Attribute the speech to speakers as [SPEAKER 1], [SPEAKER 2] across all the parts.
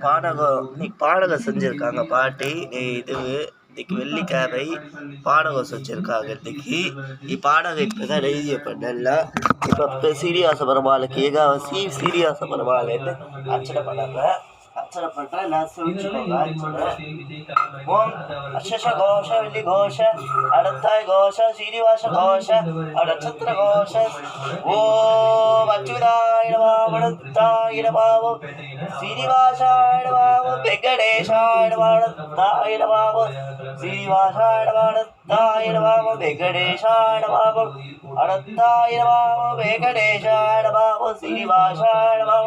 [SPEAKER 1] பானகம் இன்னைக்கு பானகம் செஞ்சுருக்காங்க பாட்டி. இது இன்னைக்கு வெள்ளிக்கிழமை பானகம் செஞ்சுருக்காங்க. இன்னைக்கு பானகம் இப்போ தான் ரெடி பண்ணல. இப்போ சீனிவாச பெருமாளுக்கு ஏகாவசி சீனிவாச பெருமாளுன்னு அர்ச்சனை பண்ணாங்க. அர்ச்சனை பண்ணுறேன். எல்லாம் சொல்லிச்சுக்கோங்க. ஓம் அஷஷ கோஷ வெள்ளி கோஷ அடத்தாய் கோஷ சீனிவாச கோஷ நட்சத்திர கோஷ ஓம் அச்சுதாய நமः அடத்தாய நமः சீனிவாசாய நமः வெங்கடேஷாய நமः அடத்தாய நமः சீனிவாசாய நமः அடத்தாய நமः வெங்கடேஷாய நமः அடத்தாய நமः வெங்கடேஷாய நமः சீனிவாசாய நமः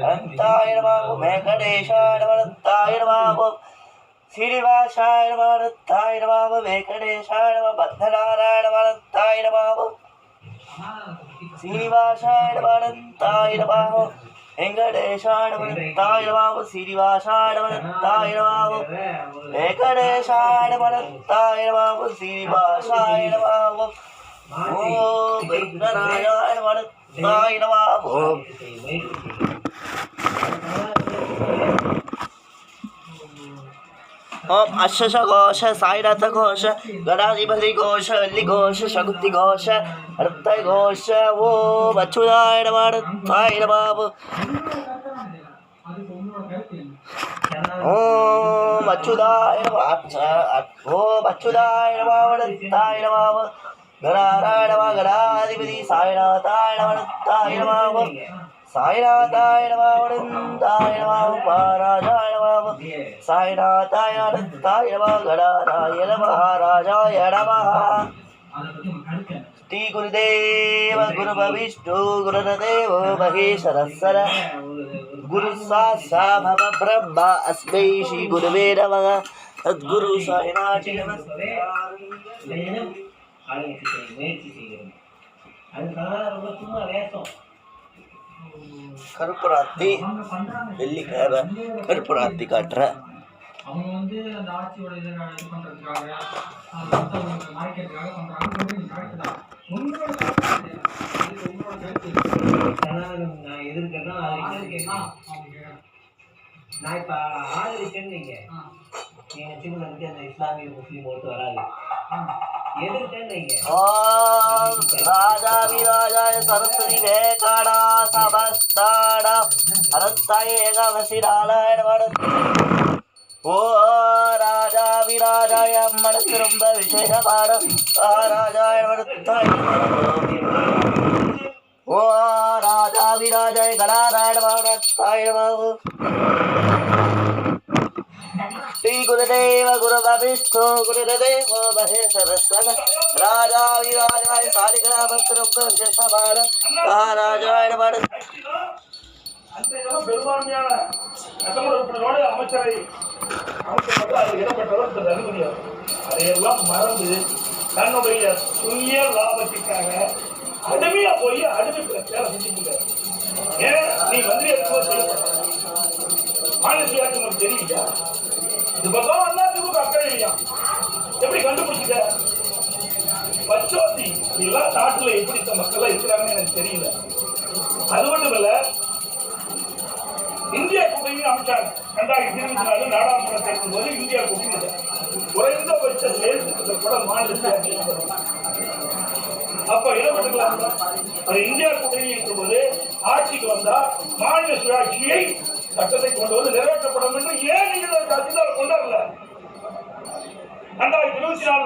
[SPEAKER 1] அடத்தாய நமः வெங்கடேஷாய நமः அடத்தாய நமः சீனிவாசாய நமः அடத்தாய நமः வெங்கடேஷாய நமः பத்மநாராயண நமः அடத்தாய நமः சீனிவாசாய நமः அடத்தாய நமः வெங்கடேஷாய நமः அடத்தாய நமः சீனிவாசாய நமः அடத்தாய நமः வெங்கடேஷாய நமः அடத்தாய நமः சீனிவாசாய நமः ஓம் வெங்கடநாராயண நமः அடத்தாய நமः ओम अश्वश घोष साईनाथ घोष गणाधिपति घोष वल्ली घोष शकुति घोष अर्थय घोष ओम अच्युताय नमः अर्थाय नमः ओम अच्युताय नमः ओम अच्युताय नमः अर्थाय नमः गणाराय नमः गणाधिपति साईनाथाय नमः अर्थाय नमः साईनाथाय नमः अनंताय नमः महाराजाय नमः साईनाथाय अनंताय नमः गणाराय नमः महाराजाय नमः श्री गुरुदेव गुरुविष्णु गुरुदेव महेश्वरस्वर गुरु साक्षात् ब्रह्म अस्मै श्री गुरुवे नमः सद्गुरु साईनाथ கருப்புராத்தி வெள்ளிக்கிழமை கருப்புராத்தி காட்டுறேன். அவங்க வந்து அந்த ஆட்சியோட இதை இது பண்ணுறதுக்காக மறைக்கிறதுக்காக பண்ணுறாங்க. நான் எதிர்க்கிறேன்னா நான் இப்போ ஆதரிச்சேன்னு நீங்கள் சின்னதுக்கு அந்த இஸ்லாமிய முஸ்லீம் ஓட்டு வராது. ராஜாவிராஜாய சரஸ்வதி வேகாடா சபஸ்தாடா அனந்தாய ஏகாவசிராலாய ஓ ராஜாவிராஜாய அம்மனுக்கு ரொம்ப விசேஷமான ராஜாய ஓ ராஜாவிராஜாய கடாராயண श्री गुरुदेव गुरुविष्णु गुरुदेव महेश्वरस्वर राजा विराजाय सालिग्रामकृष्ण महाराजाय नमः பெரும்பான்மையான சட்டமன்ற அமைச்சரை இடப்பட்டவர் ரகுபதியார். அதையெல்லாம் மறந்து தன்னுடைய சுய லாபத்திற்காக அடிமையா போய் அடிமை சேவை செஞ்சுங்க. ஏன் நீ மந்திரி மாநில சுயாட்சி உங்களுக்கு தெரியலையா? இது பக்கம் எல்லாத்துக்கும் அக்கறை இல்லையா? எப்படி கண்டுபிடிச்சிட்ட? பச்சோத்தி இதெல்லாம் நாட்டுல எப்படி மக்கள் இருக்கிறாங்கன்னு எனக்கு தெரியல. அது மட்டும் இல்ல, இந்தியா கூட்டணியும் அமைச்சாங்க. 2024 நாடாளுமன்ற தேர்தல் போது இந்தியா கூட்டணி குறைந்தபட்ச சேர்த்து கூட மாநில அப்ப இடப்பட்டுக்கலாம். அது இந்தியா கூட்டணி இருக்கும்போது ஆட்சிக்கு வந்தா மாநில சுயாட்சியை சட்டத்தை கொண்டு வந்து நிறைவேற்றப்படும் என்று ஏன் நீங்கள் கொண்டாடல? 2024